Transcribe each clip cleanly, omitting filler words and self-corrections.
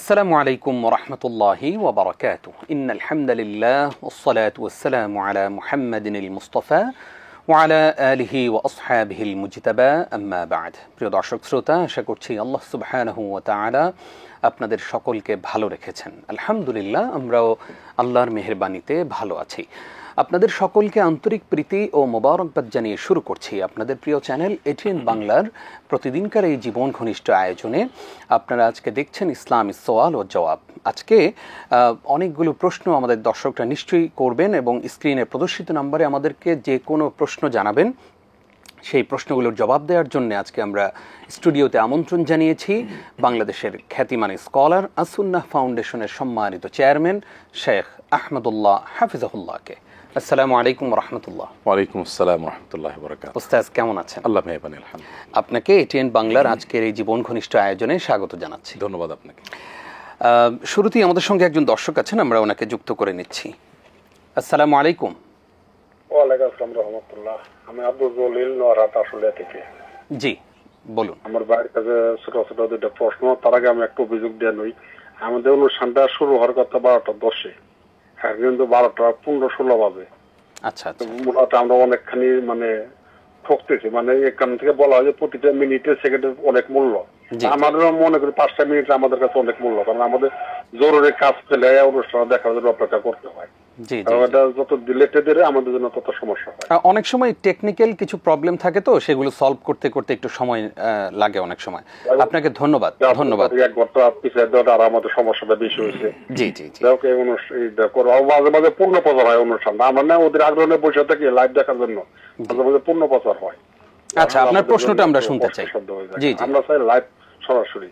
আসসালামু আলাইকুম ওয়া রাহমাতুল্লাহি ওয়া বারাকাতুহু ইন্নাল হামদালিল্লাহ ওয়াস সালাতু ওয়াস সালামু আলা মুহাম্মাদিনিল মুস্তাফা ওয়া আলা আলিহি ওয়া আসহাবিহিল মুজতাবা আম্মা বা'দ। প্রিয় দর্শক শ্রোতা, আশা করছি আল্লাহ সুবহানাহু ওয়া তাআলা আপনাদের সকলকে ভালো রেখেছেন। আলহামদুলিল্লাহ, আমরাও আল্লাহর মেহেরবানিতে ভালো আছি। আপনাদের সকলকে আন্তরিক প্রীতি ও মোবারকবাদ জানিয়ে শুরু করছি আপনাদের প্রিয় চ্যানেল এটিএন বাংলার প্রতিদিনকার এই জীবন ঘনিষ্ঠ আয়োজনে। আপনারা আজকে দেখছেন ইসলামী সওয়াল ও জবাব। আজকে অনেকগুলো প্রশ্ন আমাদের দর্শকরা নিশ্চয়ই করবেন এবং স্ক্রিনে প্রদর্শিত নম্বরে আমাদেরকে যে কোনো প্রশ্ন জানাবেন। সেই প্রশ্নগুলোর জবাব দেওয়ার জন্য আজকে আমরা স্টুডিওতে আমন্ত্রণ জানিয়েছি বাংলাদেশের খ্যাতিমান স্কলার আসুন্নাহ ফাউন্ডেশনের সম্মানিত চেয়ারম্যান শেখ আহমদুল্লাহ হাফিজাহুল্লাহকে। আসসালামু আলাইকুম রহমতুল্লাহ। ওয়ালাইকুম আসসালাম রহমতুল্লাহ বারাকাতুহু। ওস্তাদ কেমন আছেন? আল্লাহ মেহরবানি, আলহামদুলিল্লাহ। আপনাকে এটিএন বাংলার আজকের এই জীবন ঘনিষ্ঠ আয়োজনে স্বাগত জানাচ্ছি। ধন্যবাদ আপনাকে। শুরুতেই আমাদের সঙ্গে একজন দর্শক আছেন, আমরা ওনাকে যুক্ত করে নিচ্ছি। আসসালামু আলাইকুম। ওয়ালাইকুম আসসালাম রহমতুল্লাহ। আমি আব্দুল জলিল নোয়ারাত আশুলিয়া থেকে। জি বলুন। আমার বাড়ির কাছে ছোট ছোট দুটো প্রশ্ন, তার আগে আমি একটু অভিযোগ দিয়ে নই। আমাদের অনুষ্ঠানটা শুরু হওয়ার কথা 12:10, কিন্তু 12:15-16 বাজে। আচ্ছা আচ্ছা। মূলত আমরা অনেকখানি ঠকতেছি, এখান থেকে বলা হয় যে প্রতিটা মিনিটে সেকেন্ডের অনেক মূল্য। আমাদের মনে করি 5টা মিনিট আমাদের কাছে অনেক মূল্য, কারণ আমাদের জরুরি কাজ পেলে অনুষ্ঠান দেখার জন্য অপেক্ষা করতে হয়। যত ডিলেটে দিলে আমাদের জন্য তত সমস্যা হয়। অনেক সময় টেকনিক্যাল কিছু প্রবলেম থাকে, তো সেগুলো সলভ করতে করতে একটু সময় লাগে অনেক সময়। আপনাকে ধন্যবাদ। ধন্যবাদ। এক ঘন্টা পিছিয়ে দেওয়াটা আর আমাদের সমস্যাটা বেশি হয়েছে। জি জি জি। মাঝে মাঝে পূর্ণ প্রচার হয় অনুষ্ঠানটা, আমার না ওদের আগ্রহে বসে থাকি লাইভ দেখার জন্য, মাঝে মাঝে পূর্ণ প্রচার হয়। আচ্ছা, আপনার প্রশ্নটা আমরা শুনতে চাই। জি জি, আমরা চাই লাইভ সরাসরি,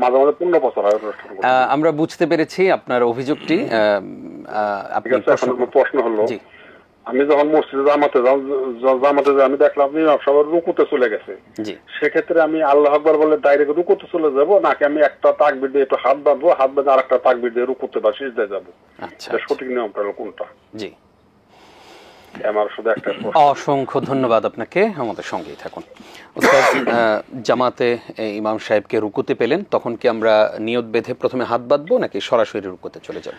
মাঝে মাঝে পূর্ণ প্রচার হয় অনুষ্ঠান। আমরা বুঝতে পেরেছি আপনার অভিযোগটি। প্রশ্ন হলো, আমি যখন মসজিদে জামাতে যাই, আমি দেখলাম সবার রুকুতে চলে গেছে। সেক্ষেত্রে আমি আল্লাহু আকবার বলে ডাইরেক্ট রুকুতে চলে যাব, নাকি আমি একটা তাকবীর দিয়ে একটু হাত বাঁধবো, হাত বেঁধে আর একটা তাকবীর দিয়ে রুকুতে বা সিজদায় যাব? সঠিক নিয়মটা কোনটা? জি, আমার শুধু একটা প্রশ্ন। অসংখ্য ধন্যবাদ আপনাকে, আমাদের সঙ্গেই থাকুন। জামাতে ইমাম সাহেবকে রুকুতে পেলেন, তখন কি আমরা নিয়ত বেঁধে প্রথমে হাত বাঁধবো নাকি সরাসরি রুকুতে চলে যাব?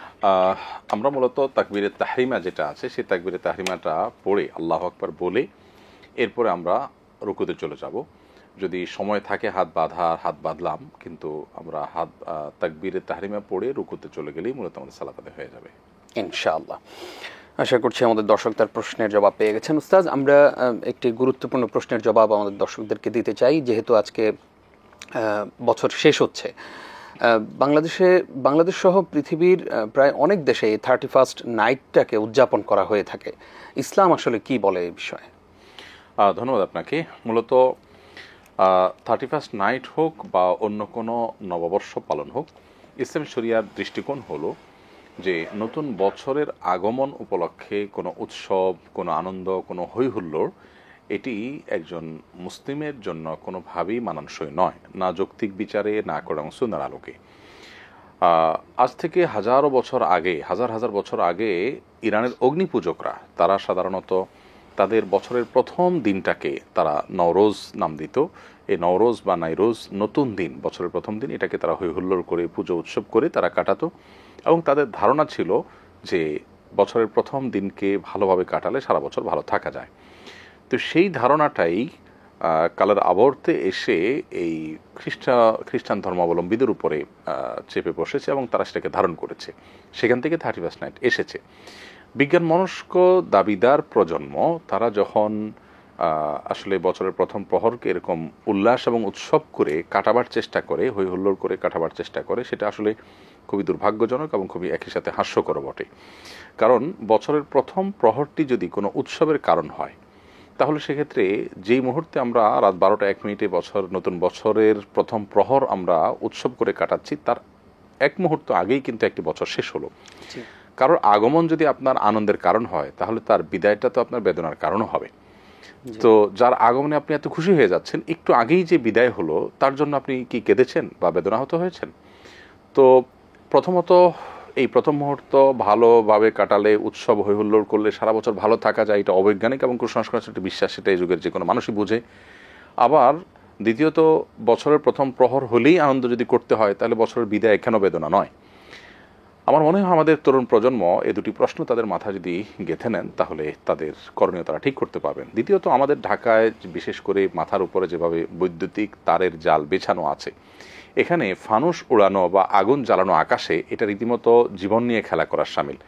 আমরা মূলত তাকবীরে তাহরিমা যেটা আছে, সেই তাকবীরে তাহরিমাটা পড়ে আল্লাহু আকবার বলে এরপরে আমরা রুকুতে চলে যাব। যদি সময় থাকে হাত বাঁধলাম, কিন্তু আমরা তাকবীরে তাহরিমা পড়ে রুকুতে চলে গেলেই মূলত আমাদের সালাত আদায় হয়ে যাবে ইনশাআল্লাহ। আশা করছি আমাদের দর্শক তার প্রশ্নের জবাব পেয়ে গেছেন। উস্তাদ, আমরা একটি গুরুত্বপূর্ণ প্রশ্নের জবাব আমাদের দর্শকদেরকে দিতে চাই। যেহেতু আজকে বছর শেষ হচ্ছে, বাংলাদেশ সহ পৃথিবীর প্রায় অনেক দেশে এই 31st নাইটটাকে উদযাপন করা হয়ে থাকে। ইসলাম আসলে কি বলে এই বিষয়ে? ধন্যবাদ আপনাকে। মূলত 31st নাইট হোক বা অন্য কোনো নববর্ষ পালন হোক, ইসলাম শরিয়ার দৃষ্টিকোণ হলো যে নতুন বছরের আগমন উপলক্ষে কোনো উৎসব, কোনো আনন্দ, কোনো হৈহুল্লোড়, এটি একজন মুসলিমের জন্য কোনোভাবেই মানানসই নয়, না যৌক্তিক বিচারে, না কোরআন সুন্নাহর আলোকে। আজ থেকে হাজার হাজার বছর আগে ইরানের অগ্নিপূজকরা, তারা সাধারণত তাদের বছরের প্রথম দিনটাকে তারা নওরোজ নাম দিত। এই নওরোজ বা নাইরোজ, নতুন দিন, বছরের প্রথম দিন, এটাকে তারা হৈহুল্লোড় করে পুজো উৎসব করে তারা কাটাতো। এবং তাদের ধারণা ছিল যে বছরের প্রথম দিনকে ভালোভাবে কাটালে সারা বছর ভালো থাকা যায়। তো সেই ধারণাটাই কালের আবর্তে এসে এই খ্রিস্টান ধর্মাবলম্বীদের উপরে চেপে বসেছে এবং তারা সেটাকে ধারণ করেছে। সেখান থেকে 31st নাইট এসেছে। বিজ্ঞান মনস্ক দাবিদার প্রজন্ম, তারা যখন আসলে বছরের প্রথম প্রহরকে এরকম উল্লাস এবং উৎসব করে কাটাবার চেষ্টা করে, হৈ হুল্লোড় করে কাটাবার চেষ্টা করে, সেটা আসলে খুবই দুর্ভাগ্যজনক এবং খুবই একই সাথে হাস্যকর বটে। কারণ বছরের প্রথম প্রহরটি যদি কোনো উৎসবের কারণ হয়, তাহলে সেক্ষেত্রে যেই মুহূর্তে আমরা রাত 12:01 নতুন বছরের প্রথম প্রহর আমরা উৎসব করে কাটাচ্ছি, তার এক মুহূর্ত আগেই কিন্তু একটি বছর শেষ হলো। কারোর আগমন যদি আপনার আনন্দের কারণ হয়, তাহলে তার বিদায়টা তো আপনার বেদনার কারণও হবে। তো যার আগমনে আপনি এত খুশি হয়ে যাচ্ছেন, একটু আগেই যে বিদায় হলো, তার জন্য আপনি কি কেঁদেছেন বা বেদনাহত হয়েছেন? তো প্রথমত এই প্রথম মুহূর্ত ভালোভাবে কাটালে, উৎসব হৈহুল্লোড় করলে সারা বছর ভালো থাকা যায়, এটা অবৈজ্ঞানিক এবং কুসংস্কার একটা বিশ্বাস, সেটা এই যুগের যে কোনো মানুষই বুঝে। আবার দ্বিতীয়ত বছরের প্রথম প্রহর হলেই আনন্দ যদি করতে হয় তাহলে বছরের বিদায় কেন বেদনা নয়? আমার মনে হয় আমাদের তরুণ প্রজন্ম এই দুটি প্রশ্ন তাদের মাথা যদি গেঁথে নেন তাহলে তাদের করণীয় তারা ঠিক করতে পারবেন। দ্বিতীয়ত আমাদের ঢাকায় বিশেষ করে মাথার উপরে যেভাবে বৈদ্যুতিক তারের জাল বেছানো আছে, এখানে ফানুস উড়ানো বা আগুন জ্বালানো আকাশে এটা রীতিমতো জীবন নিয়ে খেলা করার শামিল।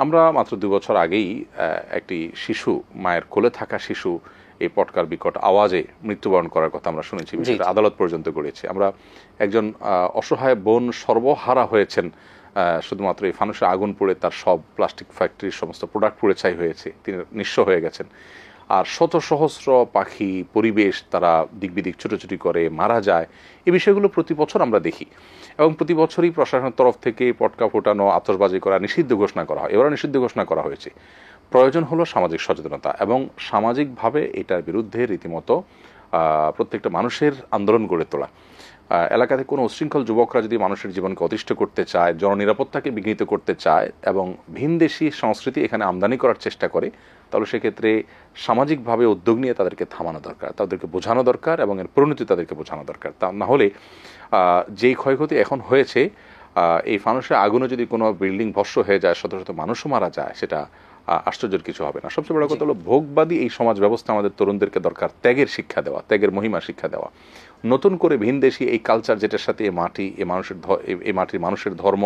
আমরা মাত্র 2 বছর আগেই একটি শিশু, মায়ের কোলে থাকা শিশু এই পটকার বিকট আওয়াজে মৃত্যুবরণ করার কথা আমরা শুনেছি, বিষয়টা আদালত পর্যন্ত গড়িয়েছে। আমরা একজন অসহায় বোন সর্বহারা হয়েছেন শুধুমাত্র এই ফানুসে আগুন পড়ে, তার সব প্লাস্টিক ফ্যাক্টরির সমস্ত প্রোডাক্ট পুড়ে ছাই হয়েছে, তিনি নিঃস্ব হয়ে গেছেন। আর শত সহস্র পাখি, পরিবেশ তারা দিকবিদিক ছুটোছুটি করে মারা যায়। এই বিষয়গুলো প্রতি বছর আমরা দেখি এবং প্রতি বছরই প্রশাসনের তরফ থেকে পটকা ফোটানো, আতশবাজি করা নিষিদ্ধ ঘোষণা করা হয়। এবারও নিষিদ্ধ ঘোষণা করা হয়েছে। প্রয়োজন হলো সামাজিক সচেতনতা এবং সামাজিকভাবে এটার বিরুদ্ধে রীতিমতো প্রত্যেকটা মানুষের আন্দোলন গড়ে তোলা। এলাকাতে কোনো উশৃঙ্খল যুবকরা যদি মানুষের জীবনকে অতিষ্ঠ করতে চায়, জননিরাপত্তাকে বিঘ্নিত করতে চায় এবং ভিনদেশি সংস্কৃতি এখানে আমদানি করার চেষ্টা করে, তাহলে সেক্ষেত্রে সামাজিকভাবে উদ্যোগ নিয়ে তাদেরকে থামানো দরকার, তাদেরকে বোঝানো দরকার এবং এর পরিণতি তাদেরকে বোঝানো দরকার। তা না হলে যেই ক্ষয়ক্ষতি এখন হয়েছে, এই ফানুসে আগুনে যদি কোনো বিল্ডিং ভস্ম হয়ে যায়, শত শত মানুষও মারা যায়, সেটা আশ্চর্যের কিছু হবে না। সবচেয়ে বড় কথা হলো ভোগবাদী এই সমাজ ব্যবস্থা আমাদের তরুণদেরকে দরকার ত্যাগের শিক্ষা দেওয়া, ত্যাগের মহিমা শিক্ষা দেওয়া। নতুন করে ভিনদেশি এই কালচার যেটার সাথে এই মাটি, এই মাটির মানুষের ধর্ম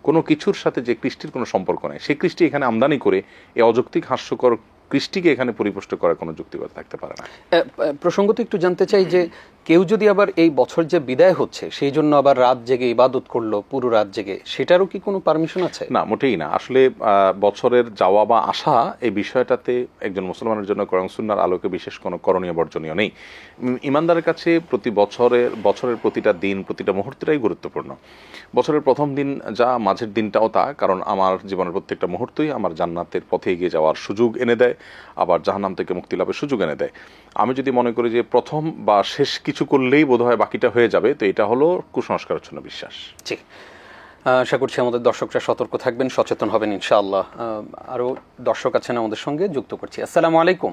কোনো কিছুর সাথে যে কৃষ্টির কোনো সম্পর্ক নেই, সেই কৃষ্টি এখানে আমদানি করে এই অযৌক্তিক হাস্যকর কৃষ্টিকে এখানে পরিপুষ্ট করার কোনো যুক্তিকতা থাকতে পারে না। প্রসঙ্গত একটু জানতে চাই যে কেউ যদি আবার এই বছর যে বিদায় হচ্ছে সেই জন্য আবার রাত জেগে ইবাদত করলো, পুরো রাত জেগে, সেটারও কি কোনো পারমিশন আছে? না, মোটেই না। আসলে বছরের যাওয়া বা আসা এই বিষয়টাতে একজন মুসলমানের জন্য কোরআন সুন্নাহর আলোকে বিশেষ কোনো করণীয় বর্জনীয় নেই। ইমানদারের কাছে বছরের প্রতিটা দিন, প্রতিটা মুহূর্তটাই গুরুত্বপূর্ণ। বছরের প্রথম দিন যা, মাঝের দিনটাও তা, কারণ আমার জীবনের প্রত্যেকটা মুহূর্তই আমার জান্নাতের পথে এগিয়ে যাওয়ার সুযোগ এনে দেয়, আবার জাহান্নাম থেকে মুক্তি লাভের সুযোগ এনে দেয়। আমি যদি মনে করি যে প্রথম বা শেষ কিছু করলেই বোধহয় বাকিটা হয়ে যাবে, তো এটা হলো কুসংস্কারচ্ছন্ন বিশ্বাস। জি, আশা করছি আমাদের দর্শকরা সতর্ক থাকবেন, সচেতন হবেন ইনশাআল্লাহ। আরো দর্শক আছেন আমাদের সঙ্গে, যুক্ত করছি। আসসালামু আলাইকুম।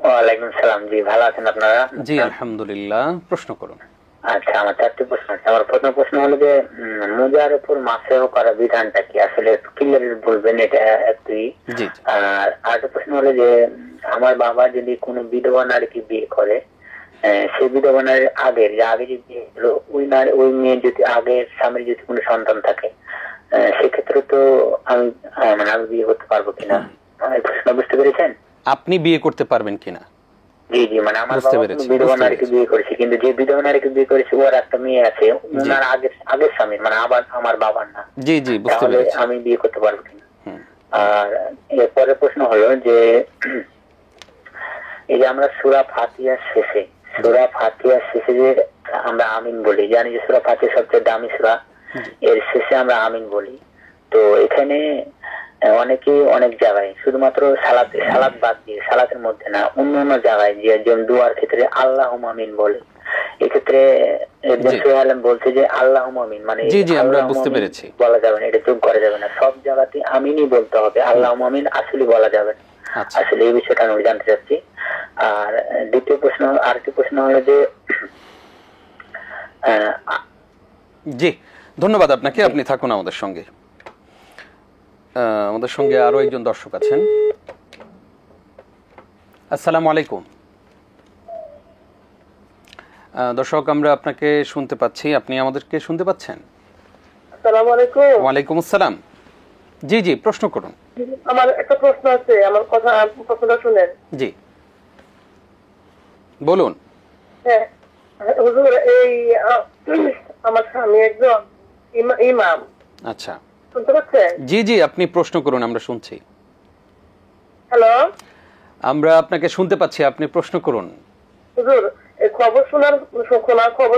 ওয়ালাইকুম সালাম। জি, ভালো আছেন আপনারা? জি আলহামদুলিল্লাহ। প্রশ্ন করুন। আচ্ছা, আমার 4টি প্রশ্ন আছে। আমার প্রথম প্রশ্ন হলো যে মোজার উপর মাসেহ করা বিধানটা কি, আসলে ক্লিয়ার বলবেন এটা একটু। আর আরেকটা প্রশ্ন হলো যে আমার বাবা যদি কোনো বিধবা নারীকে বিয়ে করে, সেই বিধবা নারীর আগে যে বিয়ে হলো ওই মেয়ে যদি আগের স্বামীর যদি কোনো সন্তান থাকে, সেক্ষেত্রে তো আমি বিয়ে করতে পারবো কিনা? প্রশ্ন বুঝতে পেরেছেন? আপনি বিয়ে করতে পারবেন কিনা? জি জি, মানে আমার বিধবা নারীকে বিয়ে করেছি, কিন্তু যে বিধবা নারীকে বিয়ে করেছে ওর একটা মেয়ে আছে, ওনার আগের স্বামীর, মানে আবার আমার বাবার না। জি জি, বুঝতে পেরেছি। আমি বিয়ে করতে পারবো কিনা? আর এরপরে প্রশ্ন হলো যে এই যে আমরা সূরা ফাতিহার শেষে যে আমরা আমিন বলি, জানি যে সূরা ফাতিহা সবচেয়ে দামি সূরা, এর শেষে আমরা আমিন বলি। তো এখানে অনেকেই অনেক জায়গায় শুধুমাত্র সালাত বাদ দিয়ে, সালাতের মধ্যে না, অন্য জায়গায় যে যেমন দুয়ার ক্ষেত্রে আল্লাহুম্মা আমিন বলে, এক্ষেত্রে বলছে যে আল্লাহুম্মা আমিন মানে আমরা বুঝতে পেরেছি বলা যাবে না, এটা যোগ করা যাবে না, সব জায়গাতে আমিনই বলতে হবে, আল্লাহুম্মা আমিন আসলে বলা যাবে না। আসলে এই বিষয়টা আমি জানতে চাচ্ছি। আর আরেকটি প্রশ্ন হলো যে জি, ধন্যবাদ আপনাকে, আপনি থাকুন আমাদের সঙ্গে। আমাদের সঙ্গে আরো একজন দর্শক আছেন। আসসালামু আলাইকুম। দর্শক, আমরা আপনাকে শুনতে পাচ্ছি, আপনি আমাদেরকে শুনতে পাচ্ছেন? আসসালামু আলাইকুম। ওয়ালাইকুম আসসালাম। জি জি, প্রশ্ন করুন। আমার একটা প্রশ্ন আছে, আমার প্রশ্নটা শুনেন। জি বলুন। হ্যাঁ হুজুর, এই আমার স্বামী একজন ইমাম। আচ্ছা, শুনতে পাচ্ছেন? জি জি, আপনি প্রশ্ন করুন, আমরা শুনছি। হ্যালো, আমরা আপনাকে শুনতে পাচ্ছি, আপনি প্রশ্ন করুন। হুজুর, খবর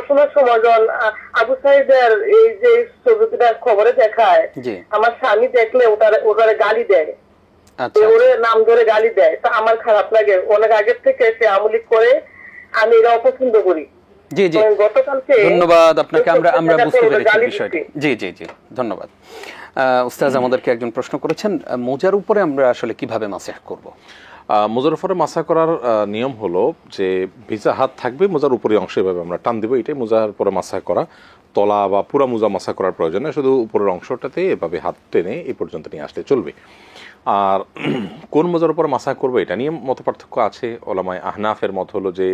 শোনার সময় যখন আবু সাইদের এই যে ছবিটা খবরে দেখায়, আমার স্বামী দেখলে ওটারে গালি দেয়, ওরে নাম ধরে গালি দেয়, তা আমার খারাপ লাগে। অনেক আগের থেকে সে আমলি করে, আমি এটা অপছন্দ করি। জি জি, ধন্যবাদ আপনাকে, আমরা বুঝতে পেরেছি বিষয়টি। জি জি জি, ধন্যবাদ। উস্তাদ আমাদেরকে একজন প্রশ্ন করেছেন, মোজার উপরে আমরা আসলে কিভাবে মাসিহ করব? মোজার উপরে মাসা করার নিয়ম হলো যে ভিজা হাত থাকবে মোজার উপরের অংশে, এভাবে আমরা টান দেবো, এটাই মোজার উপরে মাসা করা। তলা বা পুরা মোজা মাসা করার প্রয়োজন নেই, শুধু উপরের অংশটাতে এভাবে হাত টেনে এই পর্যন্ত নিয়ে আসলে চলবে। আর কোন মোজার উপর মাসা করবে এটা নিয়ে মত পার্থক্য আছে। ওলামায়ে আহনাফের মত হলো যে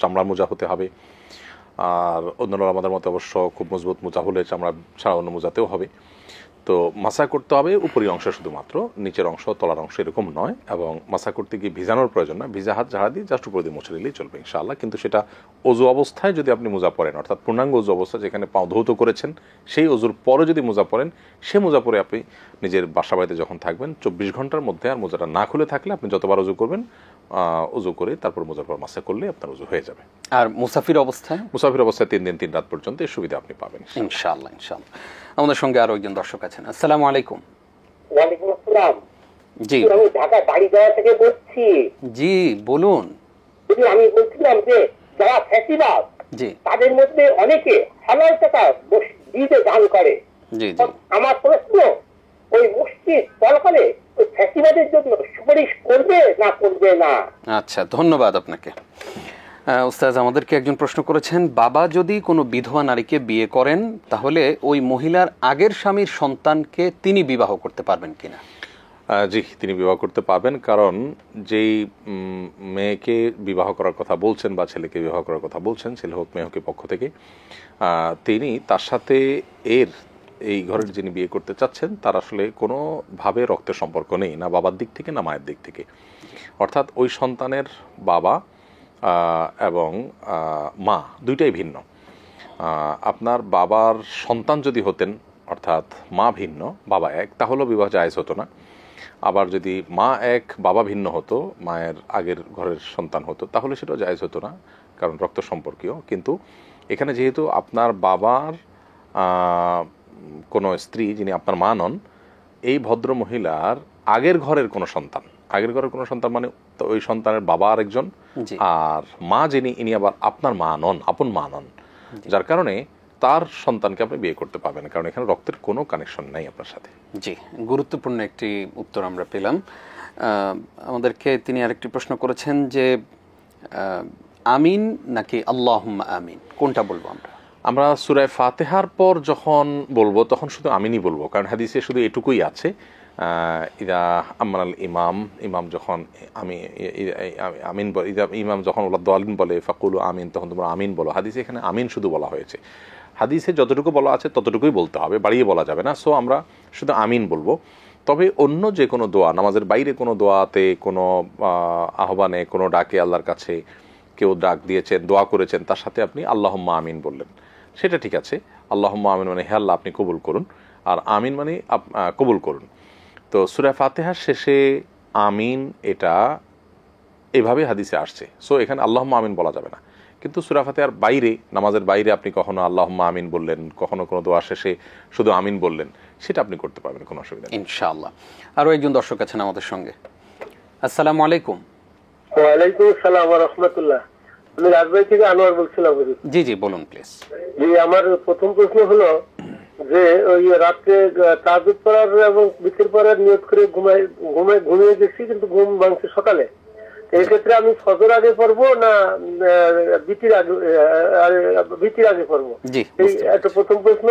চামড়ার মোজা হতে হবে, আর অন্যান্য আমাদের মতে অবশ্য খুব মজবুত মোজা হলে চামড়া ছাড়া অন্য মোজাতেও হবে। তো মাসা করতে হবে উপরের অংশ শুধুমাত্র, নিচের অংশ তলার অংশ এরকম নয়। এবং মাসা করতে গিয়ে ভিজানোর প্রয়োজন না, ভিজা হাত ঝাড়া দিয়ে জাস্ট উপর দিয়ে মুছে দিলেই চলবে ইনশাআল্লাহ। কিন্তু সেটা অজু অবস্থায় যদি আপনি মোজা পরেন, অর্থাৎ পূর্ণাঙ্গ অজু অবস্থা যেখানে পাও ধৌত করেছেন, সেই অজুর পরে যদি মোজা পরেন, সে মোজা পরে আপনি নিজের বাসা বাড়িতে যখন থাকবেন 24 ঘন্টার মধ্যে আর মোজাটা না খুলে থাকলে আপনি যতবার অজু করবেন অজু করে তারপর মোজার পর মাসা করলে আপনার অজু হয়ে যাবে। আর মুসাফির অবস্থায় 3 দিন 3 রাত পর্যন্ত এই সুবিধা আপনি পাবেন ইনশাআল্লাহ। ইনশাআল্লাহ। আমাদের সঙ্গে আরো একজন দর্শক আছেন। আসসালামু আলাইকুম। ওয়ালাইকুম আসসালাম। জি, আমি ঢাকা বাড়িগাঁও থেকে বলছি। জি বলুন। আমি বলছিলাম যে যারা ফ্যাসিবাদ, জি, তাদের মধ্যে অনেকে হালাল টাকা মসজিদে দান করে। জি জি। আমার প্রশ্ন, ওই মসজিদ চলাকালে ওই ফ্যাসিবাদের জন্য সুপারিশ করবে না করবে না? আচ্ছা, ধন্যবাদ আপনাকে। উস্তাদ আমাদেরকে একজন প্রশ্ন করেছেন, বাবা যদি কোনো বিধবা নারীকে বিয়ে করেন তাহলে ওই মহিলার আগের স্বামীর সন্তানকে তিনি বিবাহ করতে পারবেন কিনা? জি, তিনি বিবাহ করতে পারবেন, কারণ যেই মেয়েকে বিবাহ করার কথা বলছেন বা ছেলেকে বিবাহ করার কথা বলছেন, ছেলে হোক মেয়ে হোক পক্ষ থেকে, তিনি তার সাথে এই ঘরের যিনি বিয়ে করতে চাচ্ছেন তার আসলে কোনোভাবে রক্তের সম্পর্ক নেই, না বাবার দিক থেকে না মায়ের দিক থেকে। অর্থাৎ ওই সন্তানের বাবা এবং মা দুইটাই ভিন্ন। আপনার বাবার সন্তান যদি হতেন, অর্থাৎ মা ভিন্ন বাবা এক, তাহলেও বিবাহ জায়েজ হতো না। আবার যদি মা এক বাবা ভিন্ন হতো, মায়ের আগের ঘরের সন্তান হতো, তাহলে সেটাও জায়েজ হতো না, কারণ রক্ত সম্পর্কীয়। কিন্তু এখানে যেহেতু আপনার বাবার কোনো স্ত্রী যিনি আপনার মা নন, এই ভদ্র মহিলার আগের ঘরের কোনো সন্তান, আগের ঘরের কোনো সন্তান মানে ওই সন্তানের বাবা আরেকজন, আর মা যিনি ইনি আবার আপনার মা নন, আপন মা নন, যার কারণে তার সন্তানকে আপনি বিয়ে করতে পারবেন, কারণ এখানে রক্তের কোনো কানেকশন নাই আপনার সাথে। জি, গুরুত্বপূর্ণ একটি উত্তর আমরা পেলাম। আমাদেরকে তিনি আরেকটি প্রশ্ন করেছেন যে আমিন নাকি আল্লাহুম্মা আমিন, কোনটা বলবো আমরা? আমরা সূরা ফাতিহার পর যখন বলবো তখন শুধু আমিনই বলবো, কারণ হাদিসে শুধু এটুকুই আছে, ইদা আমাল ইমাম যখন আমিন ইমাম যখন ওয়ালাদ-দালিন বলে ফাকুলু আমিন, তখন তোমরা আমিন বলো। হাদিসে এখানে আমিন শুধু বলা হয়েছে, হাদিসে যতটুকু বলা আছে ততটুকুই বলতে হবে, বাড়িয়ে বলা যাবে না। সো আমরা শুধু আমিন বলবো। তবে অন্য যে কোনো দোয়া, নামাজের বাইরে কোনো দোয়াতে, কোনো আহ্বানে, কোনো ডাকে আল্লাহর কাছে কেউ ডাক দিয়েছেন, দোয়া করেছেন, তার সাথে আপনি আল্লাহুম্মা আমিন বললেন, সেটা ঠিক আছে। আল্লাহুম্মা আমিন মানে হে আল্লাহ আপনি কবুল করুন, আর আমিন মানে কবুল করুন। তো সূরা ফাতিহার শেষে আমিন এটা এভাবে হাদিসে আসছে, সো এখানে আল্লাহুম্মা আমিন বলা যাবে না। কিন্তু সূরা ফাতিহার বাইরে, নামাজের বাইরে আপনি কখনো আল্লাহুম্মা আমিন বললেন, কখনো কোনো দোয়া শেষে শুধু আমিন বললেন, সেটা আপনি করতে পারবেন, কোনো অসুবিধা নেই ইনশাআল্লাহ। আরো একজন দর্শক আছেন আমাদের সঙ্গে। আসসালামু আলাইকুম। ওয়ালাইকুম আসসালাম ওয়া রাহমাতুল্লাহ। আমি রাজবাড়ী থেকে আনোয়ার বলছিলাম। জি জি বলুন প্লিজ। জি, আমার প্রথম প্রশ্ন হলো যে ওই রাত্রে তাহাজ্জুদ পড়ার এবং বিতির পড়ার নিয়ত করে ঘুমিয়ে গেছি, কিন্তু ঘুম ভাঙছে সকালে। এই ক্ষেত্রে আমি ফজর আগে পড়বো না বিতির আগে পড়বো? এই একটা প্রথম প্রশ্ন।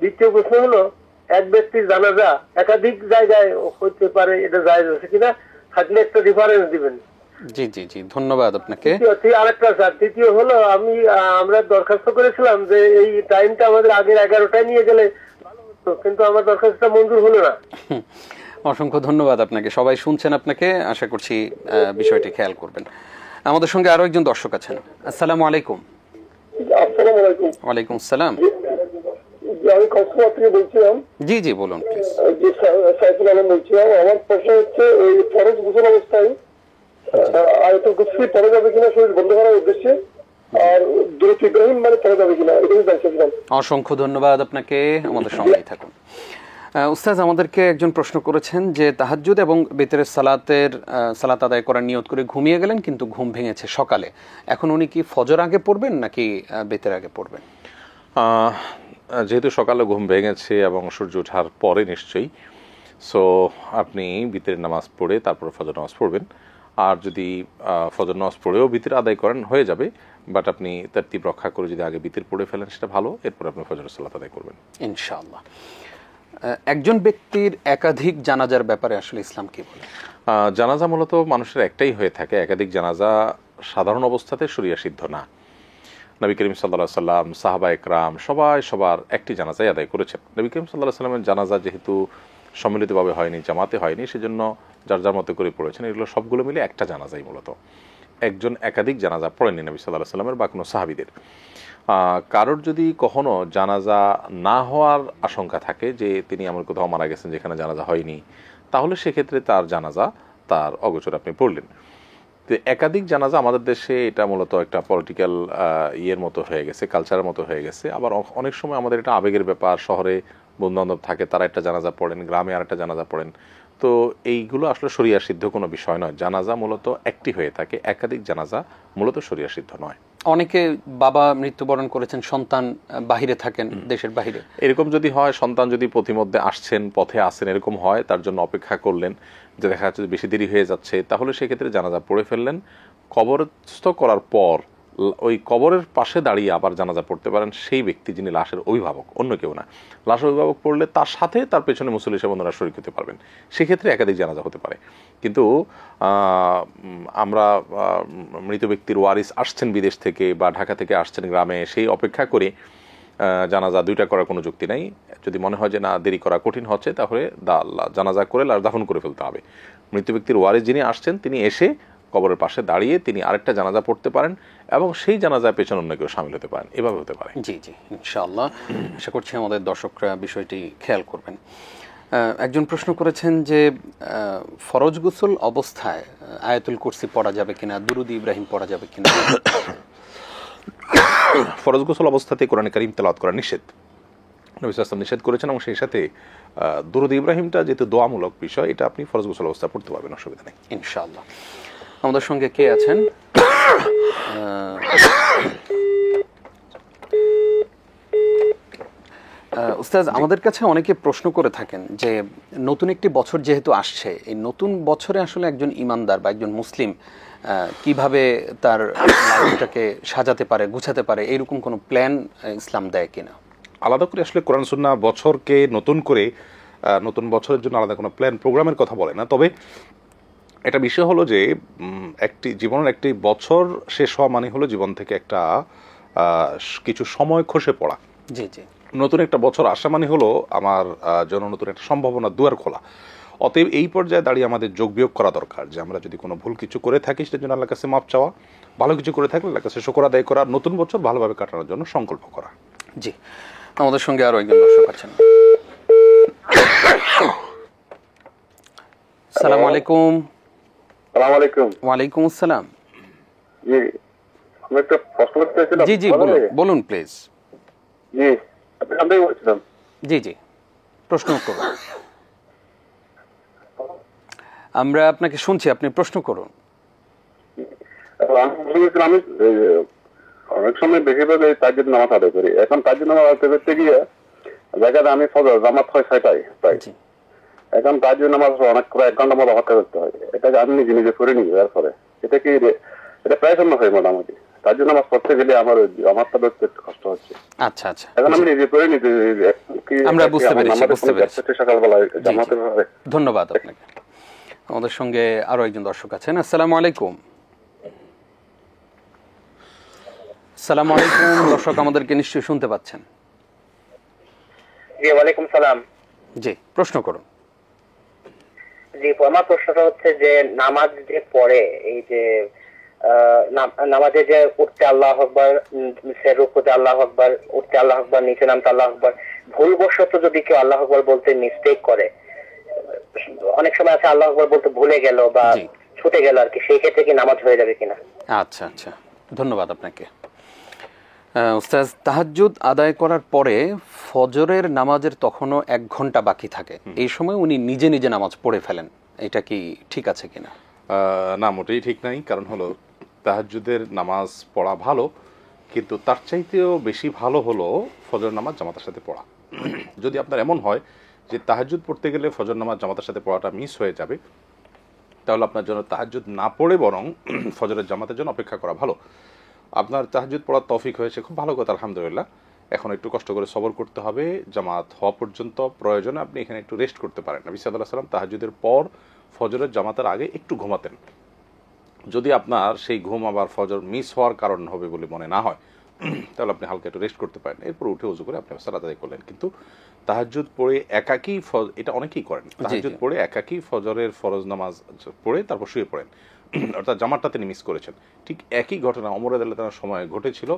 দ্বিতীয় প্রশ্ন হলো, এক ব্যক্তির জানাজা একাধিক জায়গায় হতে পারে, এটা জায়েজ আছে কিনা, থাকলে একটা রেফারেন্স দিবেন। জি জি জি, ধন্যবাদ আপনাকে। আরেকটা স্যার, তৃতীয় হলো, আমরা দরখাস্ত করেছিলাম যে এই টাইমটা আমাদের আগের 11টায় নিয়ে গেলে ভালো হতো, কিন্তু আমার দরখাস্তটা মঞ্জুর হলো না। অসংখ্য ধন্যবাদ আপনাকে, সবাই শুনছেন আপনাকে, আশা করছি বিষয়টি খেয়াল করবেন। আমাদের সঙ্গে আরো একজন দর্শক আছেন। আসসালামু আলাইকুম। আসসালামু আলাইকুম। ওয়ালাইকুম আসসালাম। আমি কক্সবাজার থেকে বলছিলাম। জি জি বলুন প্লিজ। জি, সাইফুল আলম বলছিলাম। আমার প্রশ্ন হচ্ছে, এই ফরজ গোসল অবস্থায় আয়াতুল কুরসি পড়া যাবে কিনা শরীর বন্ধ করার উদ্দেশ্যে, আর দুরূদ ইব্রাহিম মানে পড়া যাবে কিনা, এটা জানতে। অসংখ্য ধন্যবাদ আপনাকে, আমাদের সঙ্গেই থাকুন। উস্তাদ আমাদেরকে একজন প্রশ্ন করেছেন যে তাহাজ্জুদ এবং বিতরের সালাত আদায় করার নিয়ত করে ঘুমিয়ে গেলেন, কিন্তু ঘুম ভেঙেছে সকালে, এখন উনি কি ফজর আগে পড়বেন নাকি বিতর আগে পড়বেন? যেহেতু সকালে ঘুম ভেঙেছে এবং সূর্য ওঠার পরে নিশ্চয়ই, সো আপনি ভিতরের নামাজ পড়ে তারপর ফজর নামাজ পড়বেন। আর যদি ফজর নামাজ পড়েও ভিতর আদায় করেন হয়ে যাবে, বাট আপনি তারতিব রক্ষা করে যদি আগে ভিতর পড়ে ফেলেন সেটা ভালো, এরপর আপনি ফজরের সালাত আদায় করবেন ইনশাআল্লাহ। একজন ব্যক্তির একাধিক জানাজার ব্যাপারে আসলে ইসলাম কি বলে? জানাজা মূলত মানুষের একটাই হয়ে থাকে, একাধিক জানাজা সাধারণ অবস্থাতে শরিয়া সিদ্ধ না। নবী করিম সাল্লাল্লাহু আলাইহি সাল্লাম, সাহাবা একরাম সবাই সবার একটি জানাজাই আদায় করেছেন। নবী করিম সাল্লাল্লাহু আলাইহি সাল্লামের জানাজা যেহেতু সম্মিলিতভাবে হয়নি, জামাতে হয়নি, সেজন্য যার যার মতো করে পড়েছেন। এগুলো সবগুলো মিলে একটা জানাজাই মূলত। একজন একাধিক জানাজা পড়েননি নবী সাল্লাল্লাহু আলাইহি সাল্লামের বা কোনো সাহাবীদের। কারোর যদি কখনো জানাজা না হওয়ার আশঙ্কা থাকে, যে তিনি এমন কোথাও মারা গেছেন যেখানে জানাজা হয়নি, তাহলে সেক্ষেত্রে তার জানাজা তার অগোচরে আপনি পড়লেন। তো একাধিক জানাজা আমাদের দেশে এটা মূলত একটা পলিটিক্যাল ইয়ের মতো হয়ে গেছে, কালচারের মতো হয়ে গেছে। আবার অনেক সময় আমাদের এটা আবেগের ব্যাপার, শহরে বন্ধুবান্ধব থাকে, তারা একটা জানাজা পড়েন, গ্রামে আর একটা জানাজা পড়েন। তো এইগুলো আসলে শরিয়া সিদ্ধ কোনো বিষয় নয়। জানাজা মূলত একটি হয়ে থাকে, একাধিক জানাজা মূলত শরিয়া সিদ্ধ নয়। অনেকে বাবা মৃত্যুবরণ করেছেন, সন্তান বাহিরে থাকেন, দেশের বাহিরে, এরকম যদি হয়, সন্তান যদি পথিমধ্যে আসছেন, পথে আসেন, এরকম হয়, তার জন্য অপেক্ষা করলেন, যে দেখা যাচ্ছে বেশি দেরি হয়ে যাচ্ছে, তাহলে সেক্ষেত্রে জানাজা পড়ে ফেললেন। কবরস্থ করার পর ওই কবরের পাশে দাঁড়িয়ে আবার জানাজা পড়তে পারেন সেই ব্যক্তি যিনি লাশের অভিভাবক, অন্য কেউ না। লাশের অভিভাবক পড়লে তার সাথে তার পেছনে মুসল্লি হিসেবে অন্যরা শরীক হতে পারবেন, সেক্ষেত্রে একাধিক জানাজা হতে পারে। কিন্তু আমরা মৃত ব্যক্তির ওয়ারিস আসছেন বিদেশ থেকে বা ঢাকা থেকে আসছেন গ্রামে, সেই অপেক্ষা করে জানাজা দুইটা করার কোনো যুক্তি নাই। যদি মনে হয় যে না, দেরি করা কঠিন হচ্ছে, তাহলে জানাজা করে লাশ দাফন করে ফেলতে হবে। মৃত ব্যক্তির ওয়ারিস যিনি আসছেন তিনি এসে কবরের পাশে দাঁড়িয়ে তিনি আরেকটা জানাজা পড়তে পারেন এবং সেই জানাজার পেছনে অন্য কেউ শামিল হতে পারেন, এভাবে হতে পারে। জি জি, ইনশাআল্লাহ। আশা করছি আমাদের দর্শকরা বিষয়টি খেয়াল করবেন। একজন প্রশ্ন করেছেন যে ফরজ গোসল অবস্থায় আয়াতুল কুরসি পড়া যাবে কিনা, দুরুদ ইব্রাহিম পড়া যাবে কিনা? ফরজ গোসল অবস্থাতে কোরআন কারীম তেলাওয়াত করা নিষেধ, নবী সাল্লাল্লাহু আলাইহি ওয়াসাল্লাম নিষেধ করেছেন। এবং সেই সাথে দুরুদ ইব্রাহিমটা যেহেতু দোয়ামূলক বিষয়, এটা আপনি ফরজ গোসল অবস্থায় পড়তে পারবেন, অসুবিধা নেই ইনশাআল্লাহ। আমাদের সঙ্গে কে আছেন? উস্তাদ, আমাদের কাছে অনেকে প্রশ্ন করে থাকেন যে নতুন একটি বছর যেহেতু আসছে, এই নতুন বছরে আসলে একজন ইমানদার বা একজন মুসলিম কিভাবে তার লাইফটাকে সাজাতে পারে, গুছাতে পারে, এইরকম কোনো প্ল্যান ইসলাম দেয় কিনা? আলাদা করে আসলে কোরআন সুন্নাহ বছরকে নতুন করে নতুন বছরের জন্য আলাদা কোনো প্ল্যান প্রোগ্রামের কথা বলে না। তবে একটা বিষয় হলো যে একটি জীবনের একটি বছর শেষ হওয়া মানে হলো জীবন থেকে একটা কিছু সময় খসে পড়া। জি জি, নতুন একটা বছর আসা মানে হলো আমার জন্য নতুন একটা সম্ভাবনা দুয়ার খোলা। অতএব এই পর্যায়ে দাঁড়িয়ে আমাদের যোগ বিয়োগ করা দরকার, যে আমরা যদি কোনো ভুল কিছু করে থাকি সেটার জন্য আল্লাহর কাছে মাপ চাওয়া, ভালো কিছু করে থাকলে আল্লাহর কাছে শুকর আদায় করা, নতুন বছর ভালোভাবে কাটানোর জন্য সংকল্প করা। জি, আমাদের সঙ্গে আরো একজন দর্শক আছেন। আসসালামু আলাইকুম। আসসালামু আলাইকুম। ওয়ালাইকুম আসসালাম। জি, আমি একটা প্রশ্ন করতে চাইছিলাম। জি জি, বলুন প্লিজ। জি, আপনি বলছিলেন। জি জি, প্রশ্ন করুন, আমরা আপনাকে শুনছি, আপনি প্রশ্ন করুন। আমি অনেক সময় বেশিরভাগ তাজ্জুদ নামাজ আদায় করি। এখন তাজ্জুদ নামাজ আদায় করতে গিয়ে জায়গাটা আমি ফজর জামাত হয় 6টায় প্রায়। এখন তাজ্জুদ নামাজ অনেক প্রায় 1 ঘন্টা মতো অপেক্ষা করতে হয়। এটা আমি নিজে নিজে করে নিই। এরপরে এটা কি এটা প্রায় সময় হয় মোটামুটি। তাজ্জুদ নামাজ পড়তে গেলে আমারটা একটু কষ্ট হচ্ছে। আচ্ছা আচ্ছা, এখন আমি নিজে করে নিতে, আমরা বুঝতে পেরেছি। সকালবেলা জামাতের ব্যাপারে ধন্যবাদ আপনাকে। আমাদের সঙ্গে আরো একজন দর্শক আছেন। আসসালামু আলাইকুম। আসসালামু আলাইকুম। দর্শক আমাদেরকে নিশ্চয়ই শুনতে পাচ্ছেন? জি, ওয়ালাইকুম সালাম। জি, প্রশ্ন করুন। জি, আমার প্রশ্নটা হচ্ছে যে নামাজ যে পড়ে, এই যে নামাজে যে উঠতে আল্লাহু আকবার, রুকুতে আল্লাহু আকবার, উঠতে আল্লাহু আকবার, নিচে নামতে আল্লাহু আকবার, ভুলবশত যদি কেউ আল্লাহু আকবার বলতে মিস্টেক করে, অনেক সময় আছে আল্লাহু আকবার বলতে ভুলে গেল বা ছুটে গেল আর কি, সেই ক্ষেত্রে কি নামাজ হয়ে যাবে কিনা? আচ্ছা আচ্ছা, ধন্যবাদ আপনাকে। উস্তাদ, তাহাজ্জুদ আদায় করার পরে ফজরের নামাজের তখনও 1 ঘন্টা বাকি থাকে, এই সময় উনি নিজে নিজে নামাজ পড়ে ফেলেন, এটা কি ঠিক আছে কিনা? না, মোটেই ঠিক নাই। কারণ হলো তাহাজ্জুদের নামাজ পড়া ভালো, কিন্তু তার চাইতেও বেশি ভালো হলো ফজর নামাজ জামাতের সাথে পড়া। যদি আপনার এমন হয় যে তাহাজ্জুদ পড়তে গেলে ফজর নামাজ জামাতের সাথে পড়াটা মিস হয়ে যাবে, তাহলে আপনার জন্য তাহাজ্জুদ না পড়ে বরং ফজরের জামাতের জন্য অপেক্ষা করা ভালো। আপনার তাহাজ্জুদ পড়ার তৌফিক হয়েছে, খুব ভালো কথা, আলহামদুলিল্লাহ। এখন একটু কষ্ট করে সবর করতে হবে, জামাত হওয়া পর্যন্ত প্রয়োজনে আপনি এখানে একটু রেস্ট করতে পারেন। নবী সাল্লাল্লাহু আলাইহি ওয়াসাল্লাম তাহাজ্জুদের পর ফজরের জামাতের আগে একটু ঘুমাতেন। যদি আপনার সেই ঘুম আবার ফজর মিস হওয়ার কারণ হবে বলে মনে না হয়, তাহলে আপনি হালকা একটু রেস্ট করতে পারেন, এরপর উঠে ওযু করে আপনি সালাত আদায় করলেন। কিন্তু তাহাজ্জুদ পড়ে একাকী, এটা অনেকেই করেন, তাহাজ্জুদ পড়ে একাকী ফজরের ফরজ নামাজ পড়ে তারপর শুয়ে পড়েন, অর্থাৎ জামাতটা তিনি মিস করেছেন। ঠিক একই ঘটনা ওমর রাদিয়াল্লাহু তাআলার সময় ঘটেছিল।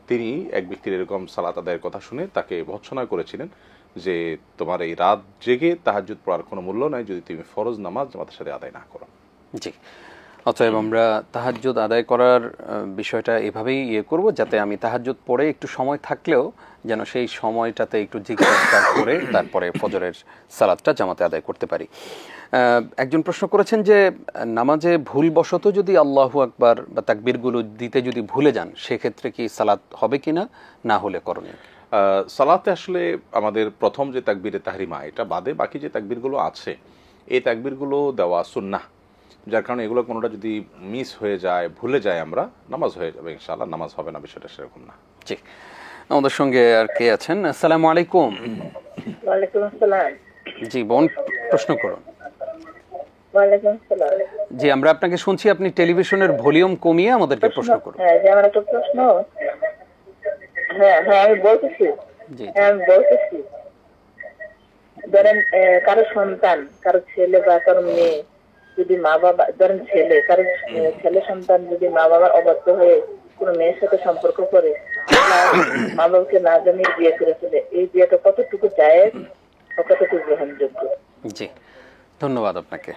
তিনি এক ব্যক্তির এরকম সালাত আদায়ের কথা শুনে তাকে ভৎসনা করেছিলেন যে তোমার এই রাত জেগে তাহাজ্জুদ পড়ার কোনো মূল্য নাই যদি তুমি ফরজ নামাজ জামাতের সাথে আদায় না করো। জি, অতএব আমরা তাহাজ্জুদ আদায় করার বিষয়টা এভাবেই করব, যাতে আমি তাহাজ্জুদ পড়ে একটু সময় থাকলেও যেন সেই সময়টাতে একটু জিকির আজকার করে তারপরে ফজরের সালাতটা জামাতে আদায় করতে পারি। একজন প্রশ্ন করেছেন যে নামাজে ভুলবশত যদি আল্লাহু আকবার বা তাকবীরগুলো দিতে যদি ভুলে যান, সেক্ষেত্রে কি সালাত হবে কিনা, না হলে করণীয়? সালাতে আসলে আমাদের প্রথম যে তাকবীরে তাহরিমা, এটা বাদে বাকি যে তাকবীরগুলো আছে, এই তাকবীরগুলো দেওয়া সুন্নাহ, যার কারণে এগুলো কোনোটা যদি মিস হয়ে যায়, ভুলে যায় আমরা, নামাজ হয়ে যাবে ইনশাআল্লাহ, নামাজ হবে না, বিষয়টা সেরকম না। জি, আমাদের সঙ্গে আর কে আছেন? আসসালামু আলাইকুম। ওয়ালাইকুম আসসালাম। জি বোন, প্রশ্ন করুন। ওয়ালাইকুম আসসালাম। জি, আমরা আপনাকে শুনছি, আপনি টেলিভিশনের ভলিউম কমিয়ে আমাদেরকে প্রশ্ন করুন। হ্যাঁ, যে আমার একটা প্রশ্ন। হ্যাঁ হ্যাঁ আমি বলতেছি। জি, আমি বলতেছি, ধরেন কারো সন্তান, কারো ছেলে বা কারো মেয়ে যদি মা বাবা, ধরেন কারো ছেলে সন্তান যদি মা বাবার অবাধ্য হয়ে কোনো মেয়ের সাথে সম্পর্ক করে, মা বাবাকে না জানিয়ে বিয়ে করে ফেলে, এই বিয়েটা কতটুকু জায়েজ, কতটুকু গ্রহণযোগ্য? জি, ধন্যবাদ আপনাকে।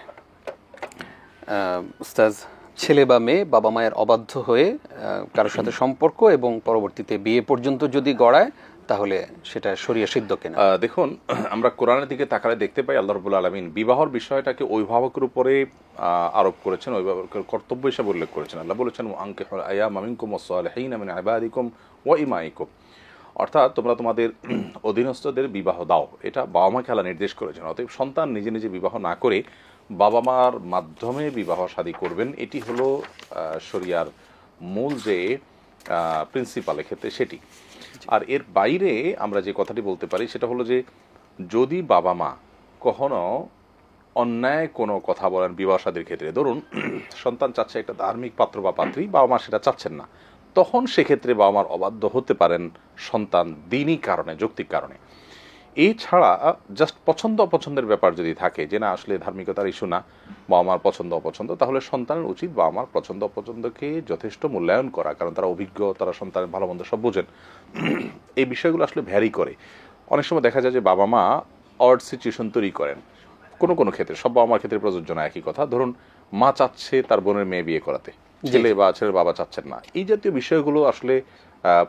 উস্তাজ, ছেলে বা মেয়ে বাবা মায়ের অবাধ্য হয়ে কারোর সাথে সম্পর্ক এবং পরবর্তীতে বিয়ে পর্যন্ত যদি গড়ায়, তাহলে সেটা শরিয়া সিদ্ধ কিনা? দেখুন, আমরা কোরআনের দিকে তাকালে দেখতে পাই আল্লাহ রাব্বুল আলামিন বিবাহর বিষয়টাকে অভিভাবকের উপরে আরোপ করেছেন, অভিভাবকের কর্তব্য হিসেবে উল্লেখ করেছেন। আল্লাহ বলেছেন আনকিহুল আয়ামা মিনকুম ওয়াস-সালিহিনা মিন ইবাদিকুম ওয়া ইমাইকুম, অর্থাৎ তোমরা তোমাদের অধীনস্থদের বিবাহ দাও। এটা বাবা মাকে আল্লাহ নির্দেশ করেছেন। অতএব সন্তান নিজে নিজে বিবাহ না করে বাবা মার মাধ্যমে বিবাহ শাদী করবেন, এটি হলো শরিয়ার মূল যে প্রিন্সিপাল ক্ষেত্রে সেটি। আর এর বাইরে আমরা যে কথাটি বলতে পারি সেটা হলো যে যদি বাবা মা কখনো অন্যায় কোনো কথা বলেন বিবাহ শাদীর ক্ষেত্রে, ধরুন সন্তান চাচ্ছে একটা ধার্মিক পাত্র বা পাত্রী, বাবা মা সেটা চাচ্ছেন না, তখন সেক্ষেত্রে বাবা মার অবাধ্য হতে পারেন সন্তান দিনই কারণে, যৌক্তিক কারণে। এছাড়া জাস্ট পছন্দ অপছন্দের ব্যাপার যদি থাকে, যে না আসলে ধার্মিকতার ইস্যু না, বাবা মার পছন্দ অপছন্দ, তাহলে সন্তানের উচিত বাবা মার পছন্দ অপছন্দকে যথেষ্ট মূল্যায়ন করা, কারণ তারা অভিজ্ঞ, তারা সন্তানের ভালো মন্দ সব বোঝেন। এই বিষয়গুলো আসলে ভ্যারি করে। অনেক সময় দেখা যায় যে বাবা মা অড সিচুয়েশন তৈরি করেন, কোনো কোনো ক্ষেত্রে, সব বাবা মার ক্ষেত্রে প্রযোজ্য না একই কথা। ধরুন মা চাচ্ছে তার বোনের মেয়ে বিয়ে করাতে, ছেলে বা ছেলের বাবা চাচ্ছেন না। এই জাতীয় বিষয়গুলো আসলে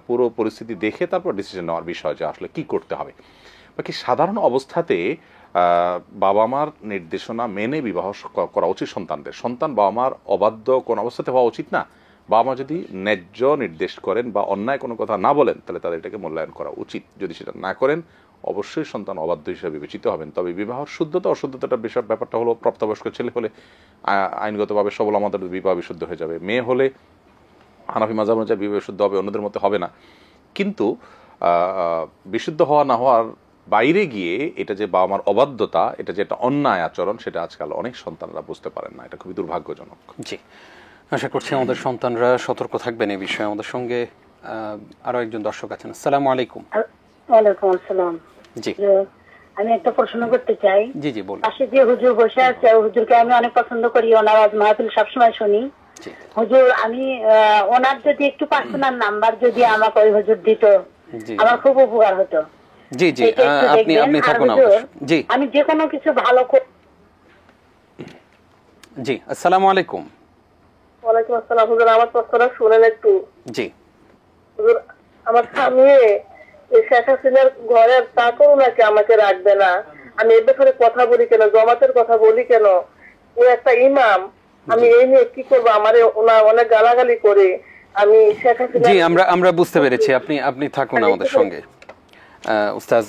পুরো পরিস্থিতি দেখে তারপর ডিসিশন নেওয়ার বিষয় যে আসলে কি করতে হবে। বাকি সাধারণ অবস্থাতে বাবা মার নির্দেশনা মেনে বিবাহ করা উচিত সন্তানদের। সন্তান বাবা মার অবাধ্য কোন অবস্থাতে হওয়া উচিত না। বাবা মা যদি ন্যায্য নির্দেশ করেন বা অন্যায় কোনো কথা না বলেন, তাহলে তাদের এটাকে মূল্যায়ন করা উচিত। যদি সেটা না করেন, অবশ্যই সন্তান অবাধ্য হিসেবে বিবেচিত হবেন। তবে বিবাহর শুদ্ধতা অশুদ্ধতাটা ব্যাপারটা হলো, প্রাপ্তবয়স্ক ছেলে হলে আইনগতভাবে সবল আমাদের বিবাহ বিশুদ্ধ হয়ে যাবে, মেয়ে হলে হানাফি মাযহাব অনুযায়ী বিবাহ বিশুদ্ধ হবে, অন্যদের মতো হবে না। কিন্তু বিশুদ্ধ হওয়া না হওয়ার বাইরে গিয়ে এটা যে বাবা মার অবাধ্যতা, এটা যে একটা অন্যায় আচরণ, সেটা আজকাল অনেক সন্তানরা বুঝতে পারেন না। এটা খুবই দুর্ভাগ্যজনক। জি, আশা করছি আমাদের সন্তানরা সতর্ক থাকবেন এই বিষয়ে। আমাদের সঙ্গে আরো একজন দর্শক আছেন। আসসালামু আলাইকুম। ওয়ালাইকুম আসসালাম। জি, আমি একটা প্রশ্ন করতে চাই। জি জি বলুন। পাশে যে হুজুর বসে আছে, হুজুরকে আমি অনেক পছন্দ করি, ওনার মাহফিল সবসময় শুনি। হুজুর, আমি ওনার যদি একটু পার্সোনাল নাম্বার যদি আমাকে ওই হুজুর দিত, আমার খুব উপকার হতো। জি জি, আপনি থাকুন। জি, আমি যে কোনো কিছু ভালো করি। জি, আসসালামু আলাইকুম। ওয়ালাইকুম আসসালাম। হুজুর, আমার প্রশ্নটা শুনেন একটু। জি হুজুর, আমার স্বামী এই শেখ হাসিনার ঘরের তাকেও নাকি আমাকে রাখবে না। আমি এর ব্যাপারে কথা বলি কেন, জমাতের কথা বলি কেন, ও একটা ইমাম, আমি এই নিয়ে কি করবো? আমার অনেক গালাগালি করে। আমি শেখ হাসিনা। জি, আমরা বুঝতে পেরেছি। আপনি থাকুন আমাদের সঙ্গে। উস্তাদ,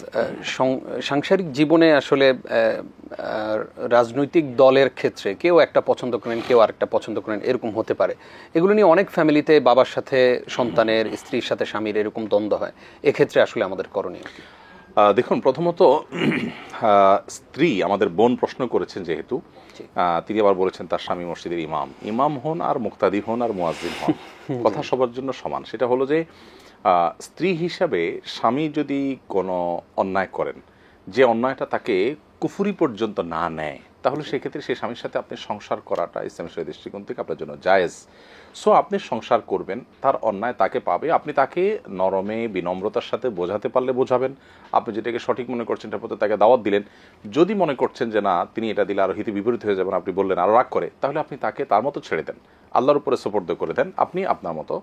সাংসারিক জীবনে আসলে রাজনৈতিক দলের ক্ষেত্রে কেউ একটা পছন্দ করেন, কেউ আরেকটা পছন্দ করেন, এরকম হতে পারে। এগুলো নিয়ে অনেক ফ্যামিলিতে বাবার সাথে সন্তানের, স্ত্রীর সাথে স্বামীর এরকম দ্বন্দ্ব হয়। এক্ষেত্রে আসলে আমাদের করণীয় কি? দেখুন, প্রথমত স্ত্রী, আমাদের বোন প্রশ্ন করেছেন যেহেতু, তিনি আবার বলেছেন তার স্বামী মসজিদের ইমাম হন আর মুক্তাদি হন আর মুয়াজ্জিন হন, কথা সবার জন্য সমান। সেটা হলো যে স্ত্রী হিসাবে স্বামী যদি কোনো অন্যায় করেন, যে অন্যায়টা তাকে কুফরি পর্যন্ত না নেয়, তাহলে সেক্ষেত্রে সেই স্বামীর সাথে আপনি সংসার করাটা ইসলামের দৃষ্টিকোণ থেকে আপনার জন্য জায়েজ। সো আপনি সংসার করবেন, তার অন্যায় তাকে পাবে, আপনি তাকে নরমে বিনম্রতার সাথে বোঝাতে পারলে বোঝাবেন। আপনি যেটাকে সঠিক মনে করছেন এটার প্রতি তাকে দাওয়াত দিলেন। যদি মনে করছেন যে না, তিনি এটা দিলে আরো হিতে বিপরীত হয়ে যাবেন, আপনি বললেন আরো রাগ করে, তাহলে আপনি তাকে তার মতো ছেড়ে দেন, আল্লাহর উপরে সুপর্দ করে দেন, আপনি আপনার মতো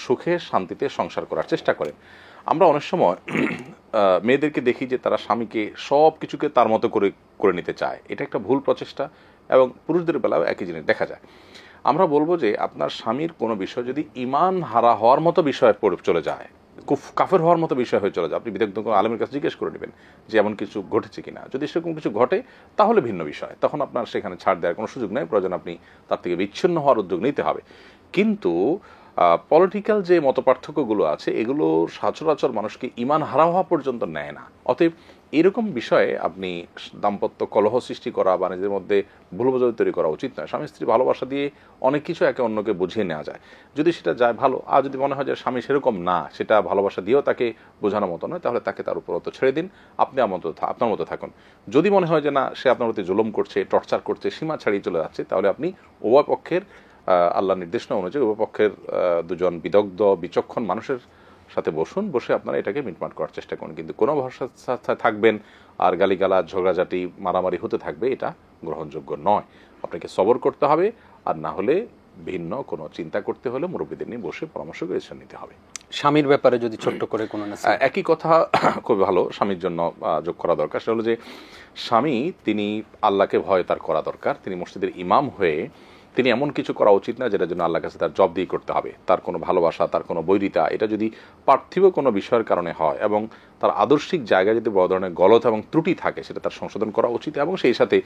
সুখে শান্তিতে সংসার করার চেষ্টা করেন। আমরা অনেক সময় মেয়েদেরকে দেখি যে তারা স্বামীকে সব কিছুকে তার মতো করে নিতে চায়। এটা একটা ভুল প্রচেষ্টা, এবং পুরুষদের বেলাও একই জিনিস দেখা যায়। আমরা বলবো যে আপনার স্বামীর কোনো বিষয় যদি ঈমান হারা হওয়ার মতো বিষয়ে চলে যায়, কাফের হওয়ার মতো বিষয় হয়ে চলে যায়, আপনি বিদগ্ধ কোনো আলেমের কাছে জিজ্ঞেস করে নেবেন যে এমন কিছু ঘটেছে কিনা। যদি সেরকম কিছু ঘটে তাহলে ভিন্ন বিষয়, তখন আপনার সেখানে ছাড় দেওয়ার কোনো সুযোগ নেই, প্রয়োজন আপনি তার থেকে বিচ্ছিন্ন হওয়ার উদ্যোগ নিতে হবে। কিন্তু পলিটিক্যাল যে মতপার্থক্যগুলো আছে, এগুলো সচরাচর মানুষকে ঈমান হারা হওয়া পর্যন্ত নেয় না। অতএব এরকম বিষয়ে আপনি দাম্পত্য কলহ সৃষ্টি করা বা নিজের মধ্যে ভুল বোঝাবুঝি তৈরি করা উচিত নয়। স্বামী স্ত্রী ভালোবাসা দিয়ে অনেক কিছু একে অন্যকে বুঝিয়ে নেওয়া যায়, যদি সেটা যায় ভালো। আর যদি মনে হয় যে স্বামী সেরকম না, সেটা ভালোবাসা দিয়েও তাকে বোঝানোর মতো নয়, তাহলে তাকে তার উপর অত ছেড়ে দিন, আপনি আপনার মতো থাকুন। যদি মনে হয় যে না, সে আপনার প্রতি জুলুম করছে, টর্চার করছে, সীমা ছাড়িয়ে চলে যাচ্ছে, তাহলে আপনি উভয় পক্ষের আল্লাহর নির্দেশনা অনুযায়ী উভয় পক্ষের দুজন বিদগ্ধ বিচক্ষণ মানুষের সাথে বসে আপনারা এটাকে মিটমাট করার চেষ্টা করুন। কিন্তু কোনো ভাষার সাথে থাকবেন আর গালিগালাজ, ঝগড়াঝাটি, মারামারি হতে থাকবে, এটা গ্রহণযোগ্য নয়। আপনাকে সবর করতে হবে, আর না হলে ভিন্ন কোনো চিন্তা করতে হলে মুরব্বীদের নিয়ে বসে পরামর্শ করে নিতে হবে। স্বামীর ব্যাপারে যদি ছোট্ট করে কোনো একই কথা খুব ভালো স্বামীর জন্য যোগ করা দরকার, সেটা হলো যে স্বামী তিনি আল্লাহকে ভয় তার করা দরকার। তিনি মসজিদের ইমাম হয়ে তিনি এমন কিছু করা উচিত না যেটার জন্য আল্লাহর কাছে তার জব দিয়ে করতে হবে। তার কোনো ভালোবাসা, তার কোনো বৈরিতা, এটা যদি পার্থিব কোনো বিষয়ের কারণে হয় এবং তার আদর্শিক জায়গায় যদি বড় ধরনের গলত এবং ত্রুটি থাকে, সেটা তার সংশোধন করা উচিত, এবং সেই সাথে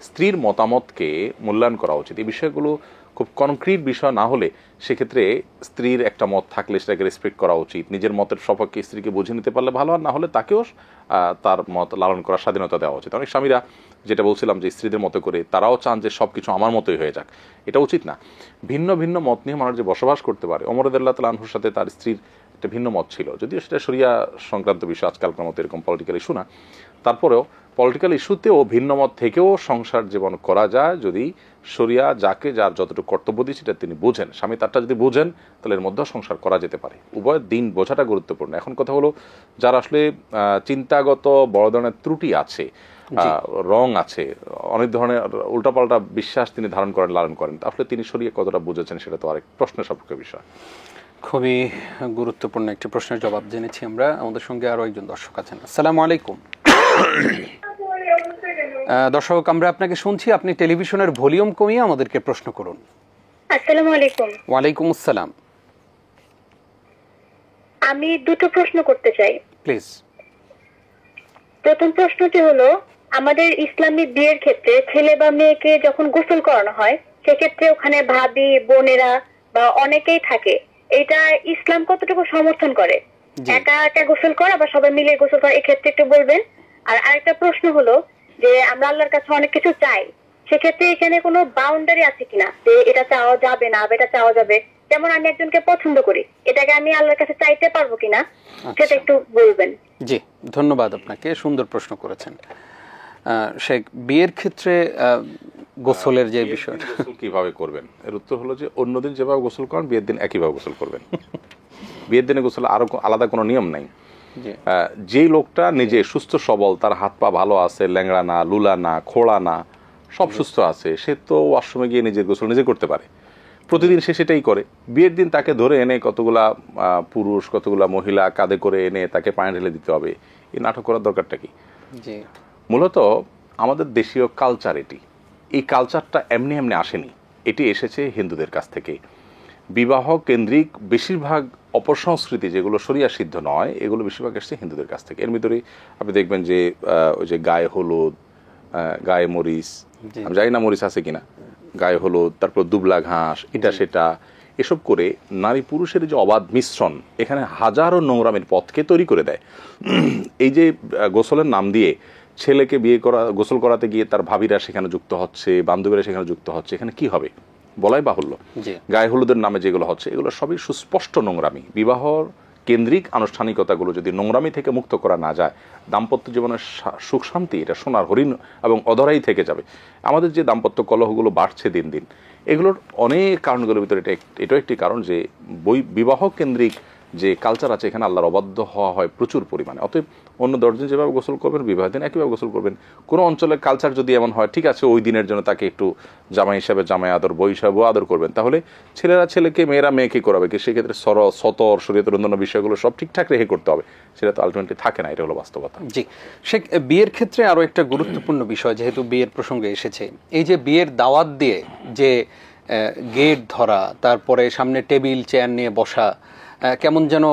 স্ত্রীর মতামতকে মূল্যায়ন করা উচিত। এই বিষয়গুলো খুব কনক্রিট বিষয় না হলে সেক্ষেত্রে স্ত্রীর একটা মত থাকলে সেটাকে রেসপেক্ট করা উচিত। নিজের মতের সপক্ষে স্ত্রীকে বুঝে নিতে পারলে ভালো, আর না হলে তাকেও তার মত লালন করার স্বাধীনতা দেওয়া উচিত। অনেক স্বামীরা, যেটা বলছিলাম যে স্ত্রীদের মতো করে তারাও চান যে সব কিছু আমার মতোই হয়ে যাক, এটা উচিত না। ভিন্ন ভিন্ন মত নিয়ে মানুষ যে বসবাস করতে পারে, ওমর রাদিয়াল্লাহু তাআলা আনহুর সাথে তার স্ত্রীর একটা ভিন্ন মত ছিল, যদিও সেটা শরিয়া সংক্রান্ত বিষয়, আজকালকার মতো এরকম পলিটিক্যাল ইস্যু না, তারপরেও পলিটিক্যাল ইস্যুতেও ভিন্ন মত থেকেও সংসার জীবন করা যায় যদি শরিয়া যাকে যার যতটুকু কর্তব্য দিচ্ছে সেটা তিনি বোঝেন, স্বামী তারটা যদি বোঝেন, তাহলে এর মধ্যেও সংসার করা যেতে পারে। উভয় দিন বোঝাটা গুরুত্বপূর্ণ। এখন কথা হলো, যারা আসলে চিন্তাগত বড় ধরনের ত্রুটি আছে, রং আছে, অনেক ধরনের উল্টাপাল্টা বিশ্বাস তিনি ধারণ করেন, লালন করেন, আসলে তিনি শরিয়া কতটা বুঝেছেন সেটা তো আরেক প্রশ্নের সাপেক্ষ বিষয়। খুবই গুরুত্বপূর্ণ একটি প্রশ্নের জবাব জেনেছি আমরা। আমাদের সঙ্গে আরো একজন দর্শক আছেন। আসসালামু আলাইকুম। দর্শক, আমরা আপনাকে শুনছি, আপনি টেলিভিশনের ভলিউম কমিয়ে আমাদেরকে প্রশ্ন করুন। আসসালামু আলাইকুম। ওয়ালাইকুম আসসালাম। আমি দুটো প্রশ্ন করতে চাই, প্লিজ। প্রথম প্রশ্নটি হলো, আমাদের ইসলামী বিয়ের ক্ষেত্রে ছেলে বা মেয়েকে যখন গোসল করানো হয়, সেক্ষেত্রে ওখানে ভাবি, বোনেরা বা অনেকেই থাকে, এটা ইসলাম কতটুকু সমর্থন করে? একা একা গোসল করা বা সবাই মিলে গোসল করা, এক্ষেত্রে একটু বলবেন। আর আরেকটা প্রশ্ন হলো যে আমরা আল্লাহর কাছে অনেক কিছু চাই, সেক্ষেত্রে এখানে কোনো বাউন্ডারি আছে কিনা, যে এটা চাওয়া যাবে না, এটা চাওয়া যাবে? যেমন আমি একজনকে পছন্দ করি, এটাকে আমি আল্লাহর কাছে চাইতে পারবো কিনা, সেটা একটু বলবেন। জি, ধন্যবাদ আপনাকে, সুন্দর প্রশ্ন করেছেন। শেখ, বিয়ের ক্ষেত্রে গোসলের যে বিষয় কিভাবে করবেন, এর উত্তর হলো যে অন্যদিন যেভাবে গোসল করেন বিয়ের দিন একইভাবে গোসল করবেন। বিয়ের দিনে গোসল আরো আলাদা কোনো নিয়ম নাই। যে লোকটা নিজে সুস্থ সবল, তার হাত পা ভালো আছে, ল্যাংড়া না, লুলা না, খোড়া না, সব সুস্থ আছে, সে তো ওয়াশরুমে গিয়ে নিজের গোসল নিজে করতে পারে, প্রতিদিন সে সেটাই করে। বিয়ের দিন তাকে ধরে এনে কতগুলা পুরুষ, কতগুলা মহিলা কাঁধে করে এনে তাকে পানি ঢেলে দিতে হবে, এই নাটক করার দরকারটা কি? মূলত আমাদের দেশীয় কালচার এটি, এই কালচারটা এমনি এমনি আসেনি, এটি এসেছে হিন্দুদের কাছ থেকে। বিবাহ কেন্দ্রিক বেশিরভাগ অপসংস্কৃতি যেগুলো শরিয়া সিদ্ধ নয়, এগুলো বেশিরভাগ এসছে হিন্দুদের কাছ থেকে। এর ভিতরে আপনি দেখবেন যে ওই যে গায়ে হলুদ, গায়ে মরিচ, আমি জানি না মরিচ আছে কিনা, গায়ে হলুদ, তারপর দুবলা ঘাস, এটা সেটা, এসব করে নারী পুরুষের যে অবাধ মিশ্রণ এখানে হাজারো নোংরামের পথকে তৈরি করে দেয়। এই যে গোসলের নাম দিয়ে ছেলেকে বিয়ে করা, গোসল করাতে গিয়ে তার ভাবিরা সেখানে যুক্ত হচ্ছে, বান্ধবীরা সেখানে যুক্ত হচ্ছে, এখানে কি হবে বলাই বাহুল্য। গায়ে হলুদের নামে যেগুলো হচ্ছে এগুলো সবই সুস্পষ্ট নোংরামি। বিবাহর কেন্দ্রিক আনুষ্ঠানিকতাগুলো যদি নোংরামি থেকে মুক্ত করা না যায়, দাম্পত্য জীবনের সুখ শান্তি এটা সোনার হরিণ এবং অধরাই থেকে যাবে। আমাদের যে দাম্পত্য কলহগুলো বাড়ছে দিন দিন, এগুলোর অনেক কারণগুলোর ভিতরে এটাও একটি কারণ যে বিবাহ কেন্দ্রিক যে কালচার আছে এখানে আল্লাহর অবাধ্য হওয়া হয় প্রচুর পরিমাণে। অতএব অন্য 10 দিন যেভাবে গোসল করবেন বিবাহ দিন একইভাবে গোসল করবেন। কোনো অঞ্চলের কালচার যদি এমন হয়, ঠিক আছে ওই দিনের জন্য তাকে একটু জামাই হিসাবে জামাই আদর, বই হিসাবেও আদর করবেন, তাহলে ছেলেরা ছেলেকে, মেয়েরা মেয়েকে করাবে কি, সেক্ষেত্রে সতর শরীয়তের অন্যান্য বিষয়গুলো সব ঠিকঠাক রেখে করতে হবে। সেটা তো আলটিমেটলি থাকে না, এটা হলো বাস্তবতা। জি, সে বিয়ের ক্ষেত্রে আরো একটা গুরুত্বপূর্ণ বিষয়, যেহেতু বিয়ের প্রসঙ্গে এসেছে, এই যে বিয়ের দাওয়াত দিয়ে যে গেট ধরা, তারপরে সামনে টেবিল চেয়ার নিয়ে বসা, কেমন যেন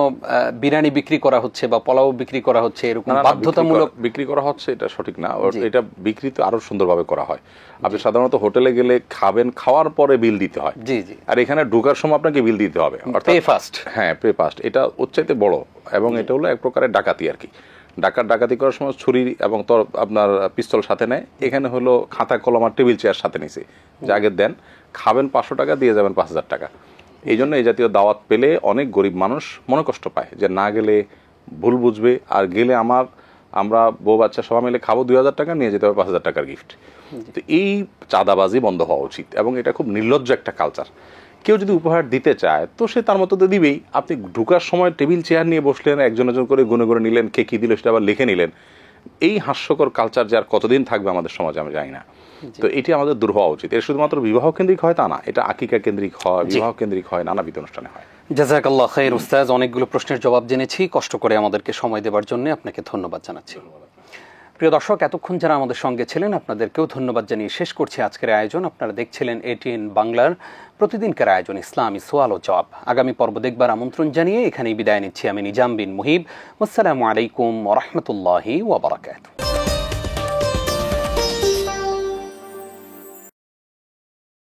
বিরিয়ানি বিক্রি করা হচ্ছে বা পোলাও বিক্রি করা হচ্ছে, এরকম বাধ্যতামূলক বিক্রি করা হচ্ছে, এটা সঠিক না। এটা বিক্রি তো আরো সুন্দরভাবে করা হয়। আপনি সাধারণত হোটেলে গেলে খাবেন, খাওয়ার পরে বিল দিতে হয়। জি জি। আর এখানে ঢোকার সময় আপনাকে বিল দিতে হবে, পে ফার্স্ট। হ্যাঁ, পে ফার্স্ট। এটা উচ্চাইতে বড়, এবং এটা হলো এক প্রকারের ডাকাতি আর কি। ডাকাতি করার সময় ছুরি এবং আপনার পিস্তল সাথে নেয়, এখানে হলো খাতা কলম আর টেবিল চেয়ার সাথে নিছে, যে আগে দেন, খাবেন 500 টাকা, দিয়ে যাবেন 5000 টাকা। এই জন্য এই জাতীয় দাওয়াত পেলে অনেক গরিব মানুষ মনে কষ্ট পায় যে না গেলে ভুল বুঝবে, আর গেলে আমরা বউ বাচ্চা সবাই মিলে খাবো 2000 টাকা, নিয়ে যেতে হবে 5000 টাকার গিফট। তো এই চাঁদাবাজি বন্ধ হওয়া উচিত, এবং এটা খুব নির্লজ্জ একটা কালচার। কেউ যদি উপহার দিতে চায় তো সে তার মতো তো দিবেই। আপনি ঢুকার সময় টেবিল চেয়ার নিয়ে বসলেন, একজন করে গুনে গুনে নিলেন, কে কি দিল সেটা আবার লিখে নিলেন। এই হাস্যকর কালচার যে আর কতদিন থাকবে আমাদের সমাজে আমি জানি না। তো এটি আমাদের দূর হওয়া উচিত। এর শুধুমাত্র বিবাহ কেন্দ্রিক হয় তা না, এটা আকিকা কেন্দ্রিক হয়, বিবাহ কেন্দ্রিক হয়, নানাবিধ অনুষ্ঠানে হয়। জাযাকাল্লাহ খাইর উস্তাদ, অনেকগুলো প্রশ্নের জবাব জেনেছি। কষ্ট করে আমাদেরকে সময় দেওয়ার জন্য আপনাকে ধন্যবাদ জানাচ্ছি। প্রিয় দর্শক, এতক্ষণ যারা আমাদের সঙ্গে ছিলেন আপনাদেরকেও ধন্যবাদ জানিয়ে শেষ করছি আজকের আয়োজন। আপনারা দেখছিলেন ATN বাংলার প্রতিদিনকার আয়োজন ইসলামী সওয়াল ও জবাব। আগামী পর্ব দেখবার আমন্ত্রণ জানিয়ে এখানেই বিদায় নিচ্ছি আমি নিজাম বিন মুহিব। আসসালামু আলাইকুম ওয়া রাহমাতুল্লাহি ওয়া বারাকাতুহু।